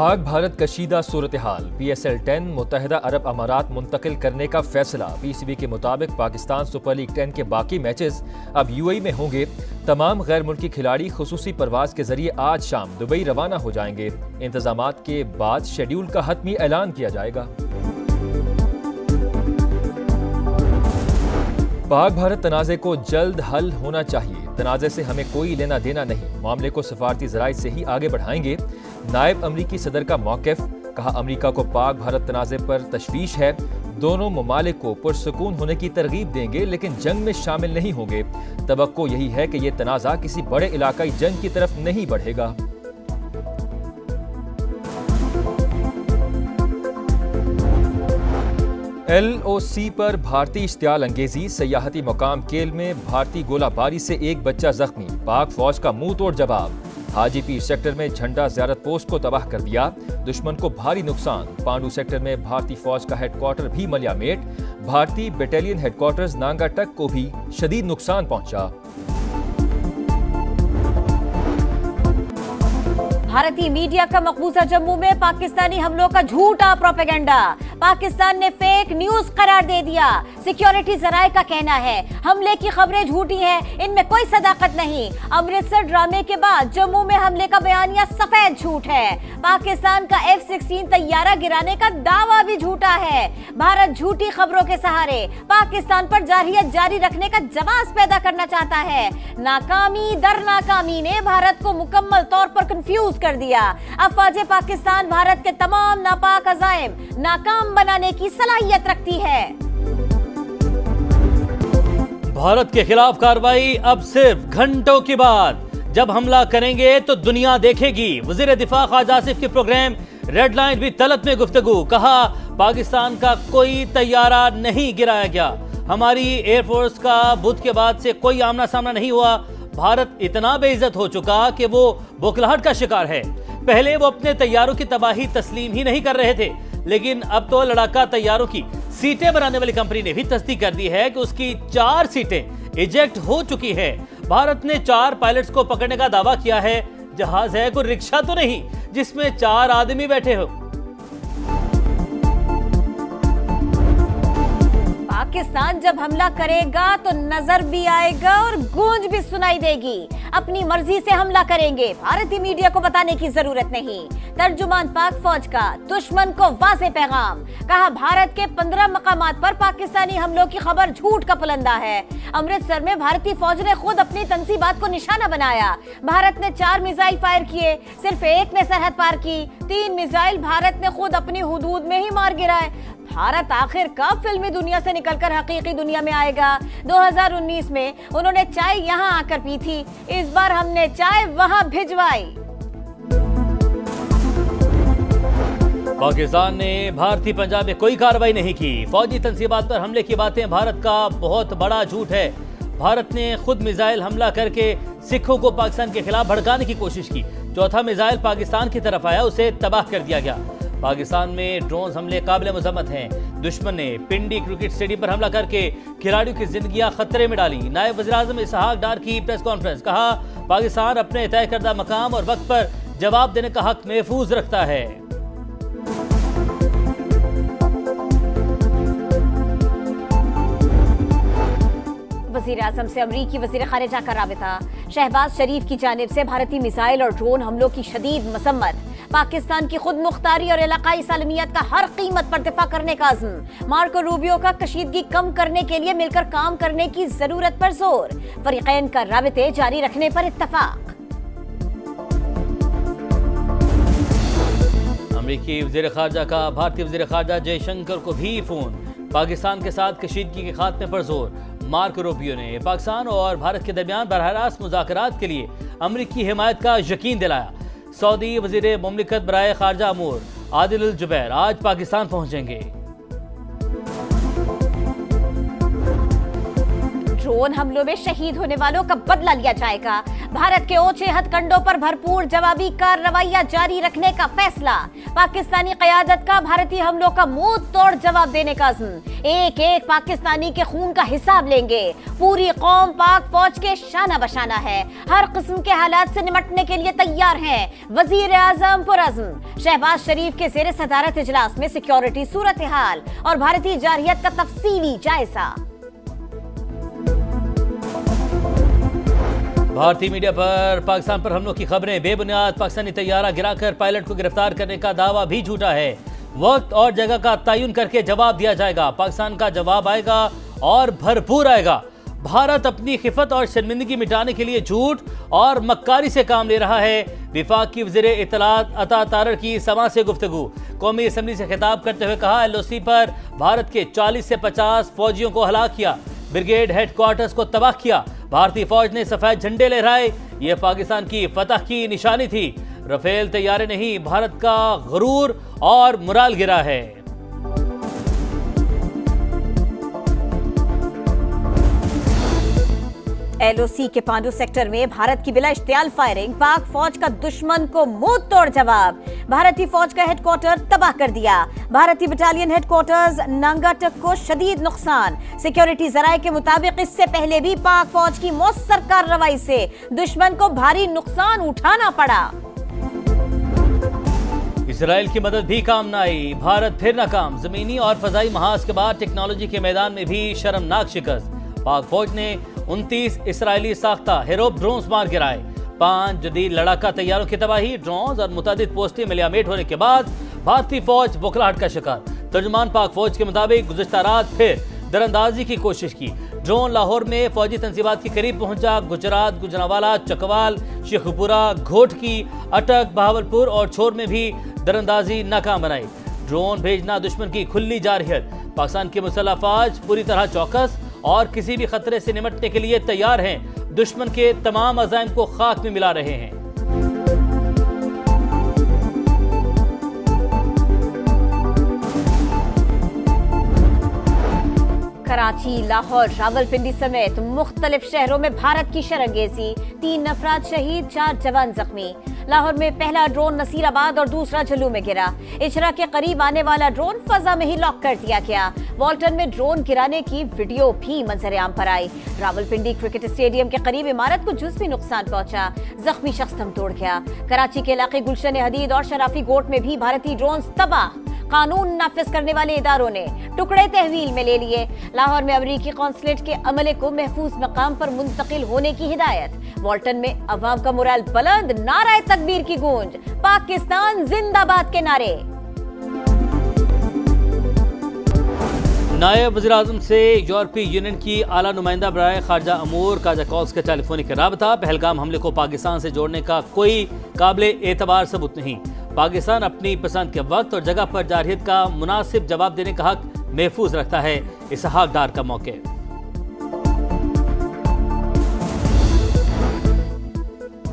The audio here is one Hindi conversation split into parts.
पाक भारत कशीदा सूरत हाल, PSL-10 मुत्तहिदा अरब अमारात मुंतकिल करने का फैसला। PCB के मुताबिक पाकिस्तान सुपर लीग 10 के बाकी मैचेस अब UAE में होंगे। तमाम गैर मुल्की खिलाड़ी खुसूसी परवाज के जरिए आज शाम दुबई रवाना हो जाएंगे। इंतजामात के बाद शेड्यूल का हतमी ऐलान किया जाएगा। पाक भारत तनाज़े को जल्द हल होना चाहिए। तनाज़े से हमें कोई लेना देना नहीं, मामले को सफारती ज़राए से ही आगे बढ़ाएंगे। नायब अमरीकी सदर का मौक़िफ़, कहा अमरीका को पाक भारत तनाज़े पर तशवीश है। दोनों ममालिक को पुरसुकून होने की तरगीब देंगे लेकिन जंग में शामिल नहीं होंगे। तवक्को यही है कि यह तनाज़ा किसी बड़े इलाकाई जंग की तरफ नहीं बढ़ेगा। LOC पर भारतीय इश्तियाल अंगेजी। सयाहती मुकाम केल में भारतीय गोलाबारी से एक बच्चा जख्मी। पाक फौज का मुंह तोड़ जवाब। हाजीपीर सेक्टर में झंडा ज़ियारत पोस्ट को तबाह कर दिया। दुश्मन को भारी नुकसान। पांडू सेक्टर में भारतीय फौज का हेडक्वार्टर भी मलियामेट। भारतीय बटालियन हेडक्वार्टर्स नांगाटक को भी शदीद नुकसान पहुंचा। भारतीय मीडिया का मकबूजा जम्मू में पाकिस्तानी हमलों का झूठा प्रोपेगेंडा। पाकिस्तान ने फेक न्यूज करार दे दिया। सिक्योरिटी जराये का कहना है हमले की खबरें झूठी हैं, इनमें कोई सदाकत नहीं। अमृतसर ड्रामे के बाद जम्मू में हमले का बयानिया सफेद झूठ है। पाकिस्तान का F-16 तैयारा गिराने का दावा भी झूठा है। भारत झूठी खबरों के सहारे पाकिस्तान पर जारहियत जारी रखने का जवाब पैदा करना चाहता है। नाकामी दर नाकामी ने भारत को मुकम्मल तौर पर कंफ्यूज कर दिया। अफवाज पाकिस्तान भारत के तमाम नापाक अज़ाइम नाकाम बनाने की सलाहियत रखती है। भारत के खिलाफ कार्रवाई अब सिर्फ घंटों के बाद। जब हमला करेंगे तो दुनिया देखेगी। वज़ीर दिफा ख्वाजा आसिफ के प्रोग्राम रेड लाइन भी तलत में गुफ्तगू। कहा पाकिस्तान का कोई तैयारा नहीं गिराया गया। हमारी एयरफोर्स का बुध के बाद से कोई आमना सामना नहीं हुआ। भारत इतना बेइज्जत हो चुका कि वो बौखलाहट का शिकार है। पहले वो अपने तैयारों की तबाही तस्लीम ही नहीं कर रहे थे, लेकिन अब तो लड़ाका तैयारों की सीटें बनाने वाली कंपनी ने भी तस्दीक कर दी है कि उसकी 4 सीटें इजेक्ट हो चुकी है। भारत ने 4 पायलट्स को पकड़ने का दावा किया है। जहाज है कोई रिक्शा तो नहीं जिसमें 4 आदमी बैठे हो। पाकिस्तान जब हमला करेगा तो नजर भी आएगा और गूंज भी सुनाई देगी। अपनी मर्जी से हमला करेंगे, भारतीय मीडिया को बताने की जरूरत नहीं। तर्जुमान पाक फौज का दुश्मन को वाज़े पैगाम। कहा भारत के 15 मकामात पर पाकिस्तानी हमलों की खबर झूठ का पुलंदा है। अमृतसर में भारतीय फौज ने खुद अपनी तंसीबात को निशाना बनाया। भारत ने 4 मिसाइल फायर किए, सिर्फ एक ने सरहद पार की। 3 मिसाइल भारत ने खुद अपनी हुदूद में ही मार गिराए। भारत आखिर कब फिल्मी दुनिया से निकलकर हकीकी दुनिया में आएगा? 2019 में उन्होंने चाय यहां आकर पी थी, इस बार हमने चाय वहां भिजवाई। पाकिस्तान ने भारतीय पंजाब में कोई कार्रवाई नहीं की। फौजी तंसीबात पर हमले की बातें भारत का बहुत बड़ा झूठ है। भारत ने खुद मिसाइल हमला करके सिखों को पाकिस्तान के खिलाफ भड़काने की कोशिश की। चौथा मिसाइल पाकिस्तान की तरफ आया, उसे तबाह कर दिया गया। पाकिस्तान में ड्रोन हमले काबिल मजम्मत हैं। दुश्मन ने पिंडी क्रिकेट स्टेडियम पर हमला करके खिलाड़ियों की जिंदगियां खतरे में डाली। नायब वज़ीर-ए-आज़म इसहाक डार की प्रेस कॉन्फ्रेंस। कहा पाकिस्तान अपने तय करदा मकाम और वक्त पर जवाब देने का हक महफूज रखता है। वज़ीर-ए-आज़म से अमरीकी वज़ीर ख़ारिजा का राबिता। शहबाज शरीफ की जानिब से भारतीय मिसाइल और ड्रोन हमलों की शदीद मसम्मत। पाकिस्तान की खुद मुख्तारी और इलाकाई सालमियत का हर कीमत पर दिफा करने का अज़्म। मार्को रूबियो का कशीदगी कम करने के लिए मिलकर काम करने की जरूरत पर जोर। फरीक़ैन का राबिते जारी रखने पर इत्तफाक। अमरीकी वज़ीर ख़ारिजा का भारतीय वज़ीर ख़ारिजा जयशंकर को भी फोन। पाकिस्तान के साथ कशीदगी के खात्मे पर जोर। मार्को रूबियो ने पाकिस्तान और भारत के दरमियान बरह रास्त मुज़ाकरात के लिए अमरीकी हिमायत का यकीन दिलाया। सऊदी वज़ीर मुमलिकत बराए ख़ारजा अमूर आदिल अल जुबैर आज पाकिस्तान पहुंचेंगे। ड्रोन हमलों में शहीद होने वालों का बदला लिया जाएगा। भारत के ओछे हथकंडों पर भरपूर जवाबी कार्रवाइयां जारी रखने का फैसला। पाकिस्तानी क़यादत का भारतीय हमलों का मुंह तोड़ जवाब देने का अज़्म। एक एक पाकिस्तानी के खून का हिसाब लेंगे। पूरी कौम पाक फौज के शाना बशाना है, हर किस्म के हालात से निपटने के लिए तैयार हैं। वजीर आज़म पुरअज़्म। शहबाज शरीफ के ज़ेर सदारत इजलास में सिक्योरिटी सूरत हाल और भारतीय जारहियत का तफसीली जायजा। भारतीय मीडिया पर पाकिस्तान पर हमलों की खबरें बेबुनियाद। पाकिस्तानी तैयारा गिराकर पायलट को गिरफ्तार करने का दावा भी झूठा है। वक्त और जगह का तयन करके जवाब दिया जाएगा। पाकिस्तान का जवाब आएगा और भरपूर आएगा। भारत अपनी खिफत और शर्मिंदगी मिटाने के लिए झूठ और मक्कारी से काम ले रहा है। विफाक की वज़ीर इत्तलात अता तारर की समा से गुफ्तगू। कौमी असम्बली से खिताब करते हुए कहा, LOC पर भारत के 40 से 50 फौजियों को हलाक किया, ब्रिगेड हेडक्वार्टर्स को तबाह किया। भारतीय फौज ने सफेद झंडे लहराए, यह पाकिस्तान की फतह की निशानी थी। रफेल तैयारे नहीं, भारत का गुरूर और मुराल गिरा है। LOC के पांडु सेक्टर में भारत की बिला इश्तियाल फायरिंग, पाक फौज का दुश्मन को मुंह तोड़ जवाब। भारतीय फौज का हेडक्वार्टर तबाह कर दिया। भारतीय बटालियन हेडक्वार्टर्स नांगाटक को शदीद नुकसान। सिक्योरिटी जराये के मुताबिक इससे पहले भी पाक फौज की मौसर कार्रवाई से दुश्मन को भारी नुकसान उठाना पड़ा। इसराइल की मदद भी काम न आई, भारत फिर नाकाम। जमीनी और फजाई महाज के बाद टेक्नोलॉजी के मैदान में भी शर्मनाक शिकस्त। पाक फौज ने 29 इसराइली साख्ता हेरोप ड्रोन्स मार गिराए। 5 जदीद लड़ाका तैयारों की तबाही। ड्रोन्स और मुतादिद पोस्टें मिलियामेट होने के बाद भारतीय फौज बौखलाहट का शिकार। तर्जुमान पाक फौज के मुताबिक गुज़िश्ता रात फिर दरअंदाजी की कोशिश की। ड्रोन लाहौर में फौजी तंसीबात के करीब पहुंचा। गुजरात, गुजरांवाला, चकवाल, शेखपुरा, घोटकी, अटक, बहावलपुर और छोर में भी दरअंदाजी नाकाम बनाई। ड्रोन भेजना दुश्मन की खुली जारहियत। पाकिस्तान की मुसल्लह फौज पूरी तरह चौकस और किसी भी खतरे से निपटने के लिए तैयार हैं। दुश्मन के तमाम अज़ाइम को खाक में मिला रहे हैं। कराची, लाहौर, रावलपिंडी समेत मुख्तलिफ शहरों में भारत की शरंगेजी। 3 अफराद शहीद, 4 जवान जख्मी। लाहौर में पहला ड्रोन नसीराबाद और दूसरा झल्लू में गिरा। इचरा के करीब आने वाला ड्रोन फजा में ही लॉक कर दिया गया। वॉल्टन में ड्रोन गिराने की वीडियो भी मंजर-ए-आम पर आई। रावलपिंडी क्रिकेट स्टेडियम के करीब इमारत को जुज़वी नुकसान पहुंचा। जख्मी शख्स दम तोड़ गया। कराची के इलाके गुलशन हदीद और शराफी गोट में भी भारतीय ड्रोन तबाह। कानून नाफिज करने वाले इदारों ने टुकड़े तहवील में ले लिए। लाहौर में अमरीकी कौंसलेट के अमले को महफूज मकाम पर मुंतकिल होने की हिदायत। वॉल्टन में अवाम का मुराल बुलंद, नाराए तकबीर की गूंज, पाकिस्तान जिंदाबाद के नारे। नायब वज़ीर आज़म से यूरोपीय यूनियन की आला नुमाइंदा बराए खारजा अमूर काजा कॉल्स के टेलीफोनिक राबता। पहलगाम हमले को पाकिस्तान से जोड़ने का कोई काबिल एतबार सबूत नहीं। पाकिस्तान अपनी पसंद के वक्त और जगह पर जारहियत का मुनासिब जवाब देने का हक महफूज रखता है। इसहाक डार का मौके।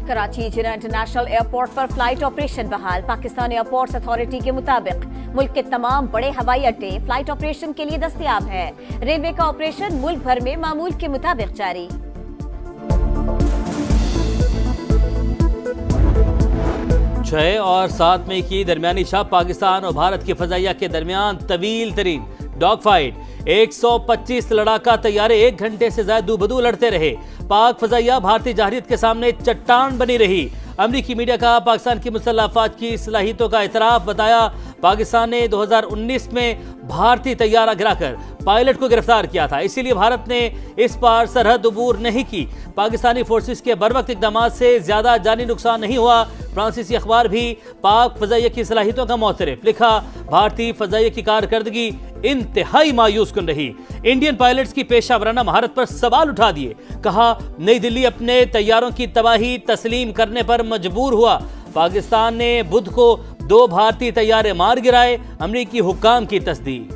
कराची जिना इंटरनेशनल एयरपोर्ट पर फ्लाइट ऑपरेशन बहाल। पाकिस्तान एयरपोर्ट्स अथॉरिटी के मुताबिक मुल्क के तमाम बड़े हवाई अड्डे फ्लाइट ऑपरेशन के लिए दस्तयाब है। रेलवे का ऑपरेशन मुल्क भर में मामूल के मुताबिक जारी। 6 और 7 मई की दरमियानी शब पाकिस्तान और भारत की फजाइया के दरमियान तवील तरीन डॉग फाइट। 125 लड़ाका तैयारे 1 घंटे से ज्यादा दूबदू लड़ते रहे। पाक फजाइया भारतीय जारहियत के सामने चट्टान बनी रही। अमरीकी मीडिया का पाकिस्तान की मुसल्लह अफवाज की सलाहियतों का इतराफ बताया। पाकिस्तान ने 2019 में भारतीय तैयारा गिराकर पायलट को गिरफ्तार किया था, इसीलिए भारत ने इस बार सरहद अबूर नहीं की। पाकिस्तानी फोर्सेस के बरवक्त इक़दामात से ज्यादा जानी नुकसान नहीं हुआ। फ्रांसीसी अखबार भी पाक फजाइया की सलाहियतों का मोतरफ लिखा। भारतीय फजाइया की कारकर्दगी इंतहाई मायूस कुन रही। इंडियन पायलट्स की पेशा वराना महारत पर सवाल उठा दिए। कहा, नई दिल्ली अपने तैयारों की तबाही तस्लीम करने पर मजबूर हुआ। पाकिस्तान ने बुध को 2 भारतीय तैयारे मार गिराए। अमरीकी हुक्काम की तस्दीक।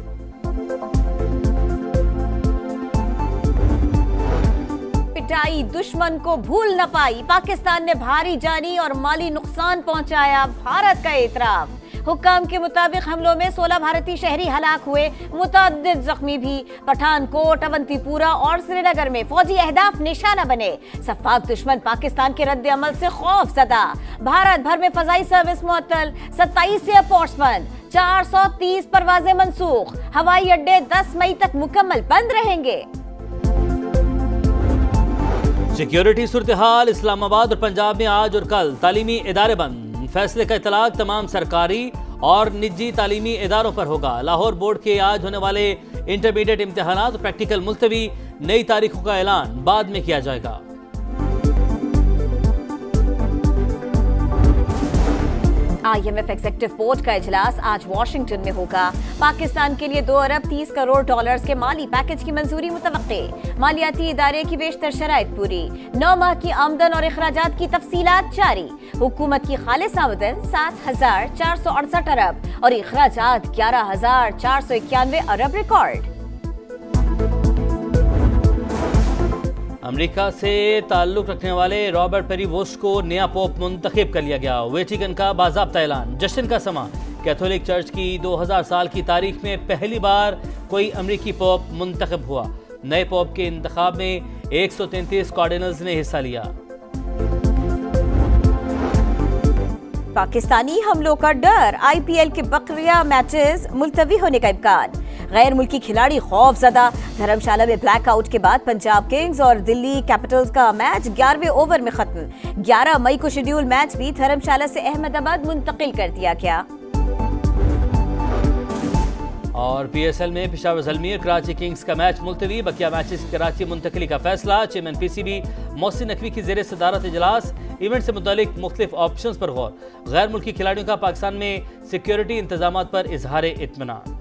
पिटाई दुश्मन को भूल न पाई। पाकिस्तान ने भारी जानी और माली नुकसान पहुंचाया। भारत का एतराफ। हुक्काम के मुताबिक हमलों में 16 भारतीय शहरी हलाक हुए, मुतअद्दिद जख्मी भी। पठानकोट, अवंतीपुरा और श्रीनगर में फौजी अहदाफ निशाना बने। सफाक दुश्मन पाकिस्तान के रद्द अमल से खौफजदा। भारत भर में फजाई सर्विस मुअत्तल, 27 एयरपोर्ट्स बंद, 430 परवाजें मनसूख। हवाई अड्डे 10 मई तक मुकम्मल बंद रहेंगे। सिक्योरिटी सूरत हाल, इस्लामाबाद और पंजाब में आज और कल तालीमी इदारे बंद। फैसले का इतलाक तमाम सरकारी और निजी तालीमी इदारों पर होगा। लाहौर बोर्ड के आज होने वाले इंटरमीडिएट इम्तिहानात और प्रैक्टिकल मुलतवी, नई तारीखों का ऐलान बाद में किया जाएगा। IMF एग्जीक्यूटिव बोर्ड का इजलास आज वाशिंगटन में होगा। पाकिस्तान के लिए 2 अरब 30 करोड़ डॉलर्स के माली पैकेज की मंजूरी मुतवक्के। मालियाती इदारे की बेशतर शराइत पूरी। 9 माह की आमदन और अखराजात की तफसीलात जारी। हुकूमत की खालिस आमदन 7,468 अरब और अखराजात 11,491 अरब रिकॉर्ड। अमेरिका से ताल्लुक रखने वाले रॉबर्ट पेरीवोस्ट को नया पोप मुंतखब कर लिया गया। वेटिकन का बाज़ाब्ता ऐलान। जश्न का समा। कैथोलिक चर्च की 2000 साल की तारीख में पहली बार कोई अमेरिकी पोप मुंतखब हुआ। नए पोप के इंतखाब में 133 कार्डिनल्स ने हिस्सा लिया। पाकिस्तानी हमलों का डर। IPL के बकरिया मैचेस मुलतवी होने का इम्कान। गैर मुल्की खिलाड़ी खौफजदा। धर्मशाला में ब्लैकआउट के बाद पंजाब किंग्स और दिल्ली कैपिटल्स का मैच 11वें ओवर में खत्म। 11 मई को शेड्यूल मैच भी धर्मशाला से अहमदाबाद मुंतकिल कर दिया गया। और PSL में पेशावर ज़ल्मीर कराची किंग्स का मैच मुलतवी। बकिया मैचेस की कराची मुंतकली का फैसला। चेयरमैन PCB मोहसिन नकवी की ज़ेर सदारत इजलास। इवेंट से मुतालिक मुख्तलिफ ऑप्शंस पर गौर। गैर मुल्की खिलाड़ियों का पाकिस्तान में सिक्योरिटी इंतजामात पर इजहार इत्मीनान।